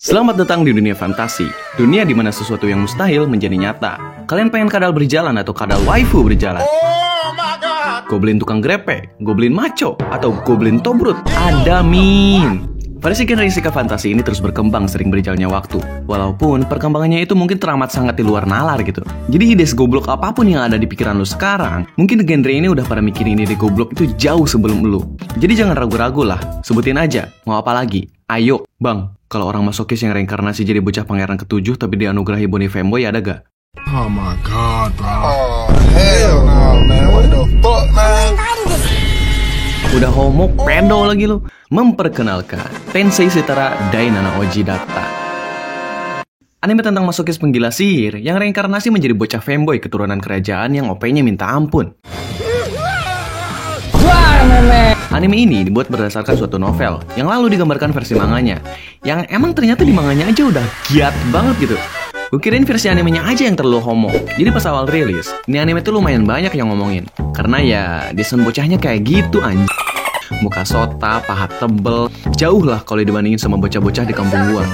Selamat datang di dunia fantasi, dunia di mana sesuatu yang mustahil menjadi nyata. Kalian pengen kadal berjalan atau kadal waifu berjalan? Goblin tukang grepe, goblin maco, atau goblin tobrut? Ada min. Versi genre isekai fantasi ini terus berkembang sering berjalannya waktu. Walaupun perkembangannya itu mungkin teramat sangat di luar nalar gitu. Jadi ide segoblok apapun yang ada di pikiran lu sekarang, mungkin genre ini udah pada mikirin ide goblok itu jauh sebelum lu. Jadi jangan ragu-ragu lah, sebutin aja, mau apa lagi? Ayo, bang, kalau orang masokis yang reinkarnasi jadi bocah pangeran ke-7 tapi dianugerahi boni femboy ada gak? Oh my god, bro. Oh, hell no, man. What the fuck, man? Udah homo, pedo lagi lu. Memperkenalkan Tensei Setara Dainana Oji Datta. Anime tentang masokis penggila sihir yang reinkarnasi menjadi bocah femboy keturunan kerajaan yang OP-nya minta ampun. Anime ini dibuat berdasarkan suatu novel yang lalu digambarkan versi manganya, yang emang ternyata di manganya aja udah giat banget gitu. Gue kirain versi animenya aja yang terlalu homo. Jadi pas awal rilis, ini anime tuh lumayan banyak yang ngomongin. Karena ya desain bocahnya kayak gitu anjing. Muka sota, paha tebel, jauh lah kalau dibandingin sama bocah-bocah di kampung gua.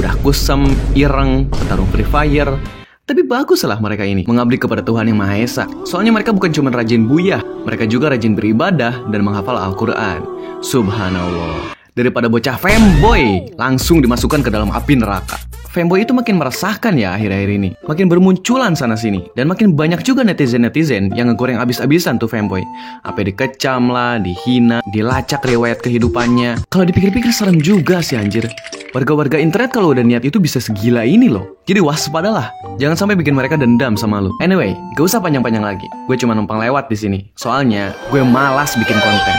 Udah kusem, ireng, petarung Free Fire. Tapi bagus lah mereka ini mengabdi kepada Tuhan Yang Maha Esa. Soalnya mereka bukan cuma rajin buyah, mereka juga rajin beribadah dan menghafal Al-Quran. Subhanallah. Daripada bocah femboy langsung dimasukkan ke dalam api neraka. Femboy itu makin meresahkan ya akhir-akhir ini. Makin bermunculan sana-sini. Dan makin banyak juga netizen-netizen yang ngegoreng abis-abisan tuh femboy. Apa dikecam lah, dihina, dilacak riwayat kehidupannya. Kalau dipikir-pikir serem juga sih anjir. Warga-warga internet kalau udah niat itu bisa segila ini loh. Jadi waspadalah. Jangan sampai bikin mereka dendam sama lu. Anyway, gak usah panjang-panjang lagi. Gue cuma numpang lewat di sini. Soalnya gue malas bikin konten.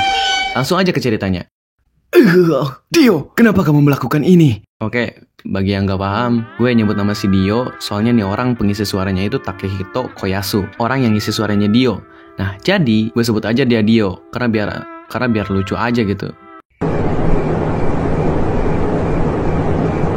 Langsung aja ke ceritanya. Dio, kenapa kamu melakukan ini? Oke, bagi yang gak paham, gue nyebut nama si Dio, soalnya nih orang pengisi suaranya itu Takehito Koyasu, orang yang ngisi suaranya Dio. Nah, jadi gue sebut aja dia Dio, karena biar lucu aja gitu.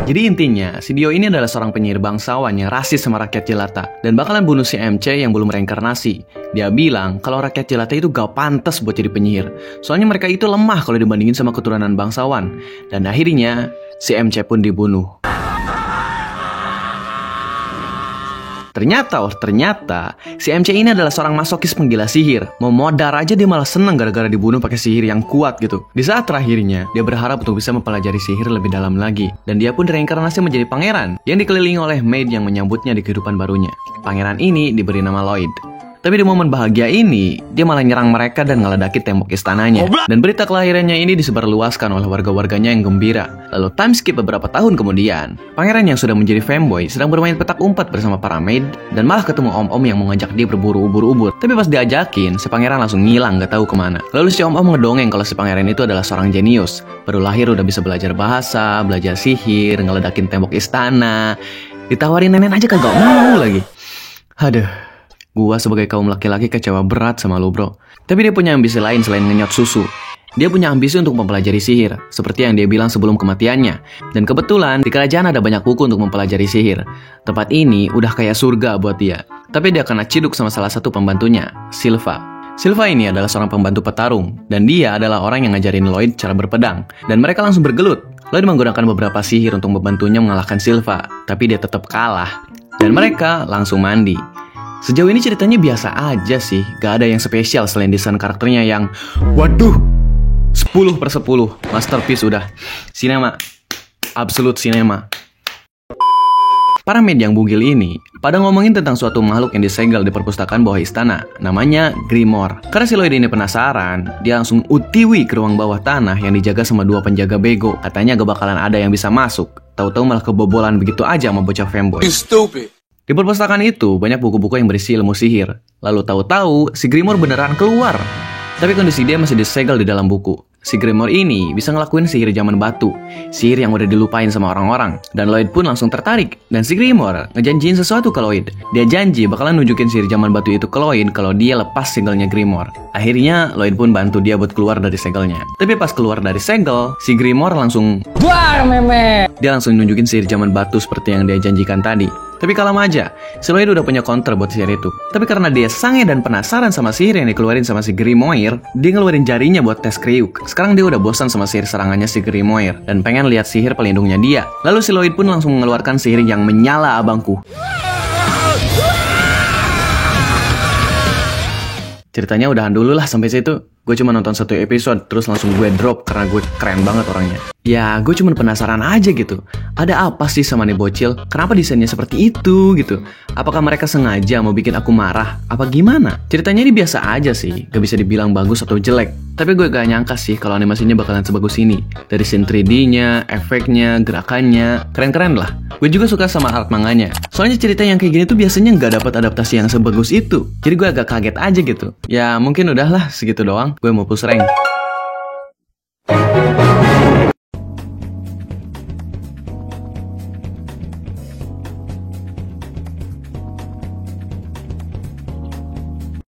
Jadi intinya, si Dio ini adalah seorang penyihir bangsawan yang rasis sama rakyat jelata dan bakalan bunuh si MC yang belum reinkarnasi. Dia bilang kalau rakyat jelata itu gak pantas buat jadi penyihir. Soalnya mereka itu lemah kalau dibandingin sama keturunan bangsawan. Dan akhirnya, si MC pun dibunuh. Ternyata si MC ini adalah seorang masokis penggila sihir. Mau modar aja dia malah seneng gara-gara dibunuh pakai sihir yang kuat gitu. Di saat terakhirnya, dia berharap untuk bisa mempelajari sihir lebih dalam lagi. Dan dia pun reinkarnasi menjadi pangeran yang dikelilingi oleh maid yang menyambutnya di kehidupan barunya. Pangeran ini diberi nama Lloyd. Tapi di momen bahagia ini, dia malah nyerang mereka dan ngeledaki tembok istananya. Dan berita kelahirannya ini disebarluaskan oleh warga-warganya yang gembira. Lalu time skip beberapa tahun kemudian, pangeran yang sudah menjadi femboy sedang bermain petak umpat bersama para maid dan malah ketemu om-om yang mau ngajak dia berburu ubur-ubur. Tapi pas diajakin, si pangeran langsung ngilang gak tahu kemana. Lalu si om-om ngedongeng kalau si pangeran itu adalah seorang jenius. Baru lahir udah bisa belajar bahasa, belajar sihir, ngeledakin tembok istana. Ditawarin nenek aja kagak mau lagi. Aduh. Gua sebagai kaum laki-laki kecewa berat sama lu bro. Tapi dia punya ambisi lain selain ngenyot susu. Dia punya ambisi untuk mempelajari sihir, seperti yang dia bilang sebelum kematiannya. Dan kebetulan di kerajaan ada banyak buku untuk mempelajari sihir. Tempat ini udah kayak surga buat dia. Tapi dia kena ciduk sama salah satu pembantunya, Silva. Silva ini adalah seorang pembantu petarung. Dan dia adalah orang yang ngajarin Lloyd cara berpedang. Dan mereka langsung bergelut. Lloyd menggunakan beberapa sihir untuk membantunya mengalahkan Silva. Tapi dia tetap kalah. Dan mereka langsung mandi. Sejauh ini ceritanya biasa aja sih. Gak ada yang spesial selain desain karakternya yang waduh 10/10 masterpiece udah. Sinema. Absolute sinema. Para maid yang bugil ini pada ngomongin tentang suatu makhluk yang disegel di perpustakaan bawah istana. Namanya Grimoire. Karena si Lloyd ini penasaran, dia langsung utiwi ke ruang bawah tanah yang dijaga sama dua penjaga bego. Katanya gak bakalan ada yang bisa masuk. Tahu-tahu malah kebobolan begitu aja sama bocah femboy. You stupid. Di perpustakaan itu banyak buku-buku yang berisi ilmu sihir. Lalu tahu-tahu si Grimoire beneran keluar. Tapi kondisi dia masih disegel di dalam buku. Si Grimoire ini bisa ngelakuin sihir zaman batu. Sihir yang udah dilupain sama orang-orang. Dan Lloyd pun langsung tertarik. Dan si Grimoire ngejanjiin sesuatu ke Lloyd. Dia janji bakalan nunjukin sihir zaman batu itu ke Lloyd kalau dia lepas segelnya Grimoire. Akhirnya Lloyd pun bantu dia buat keluar dari segelnya. Tapi pas keluar dari segel, si Grimoire langsung Dia langsung nunjukin sihir zaman batu seperti yang dia janjikan tadi. Tapi kalem aja, si Lloyd udah punya counter buat sihir itu. Tapi karena dia sange dan penasaran sama sihir yang dikeluarin sama si Grimoire, dia ngeluarin jarinya buat tes kriuk. Sekarang dia udah bosan sama sihir serangannya si Grimoire dan pengen lihat sihir pelindungnya dia. Lalu si Lloyd pun langsung mengeluarkan sihir yang menyala abangku. Ceritanya udahan dulu lah sampai situ. Gue cuma nonton 1 episode, terus langsung gue drop karena gue keren banget orangnya. Ya, gue cuma penasaran aja gitu. Ada apa sih sama nih bocil? Kenapa desainnya seperti itu gitu? Apakah mereka sengaja mau bikin aku marah? Apa gimana? Ceritanya ini biasa aja sih, gak bisa dibilang bagus atau jelek. Tapi gue gak nyangka sih kalau animasinya bakalan sebagus ini. Dari scene 3D-nya, efeknya, gerakannya, keren-keren lah. Gue juga suka sama art manganya. Soalnya cerita yang kayak gini tuh biasanya gak dapat adaptasi yang sebagus itu. Jadi gue agak kaget aja gitu. Ya mungkin udahlah segitu doang. Gue mau push rank.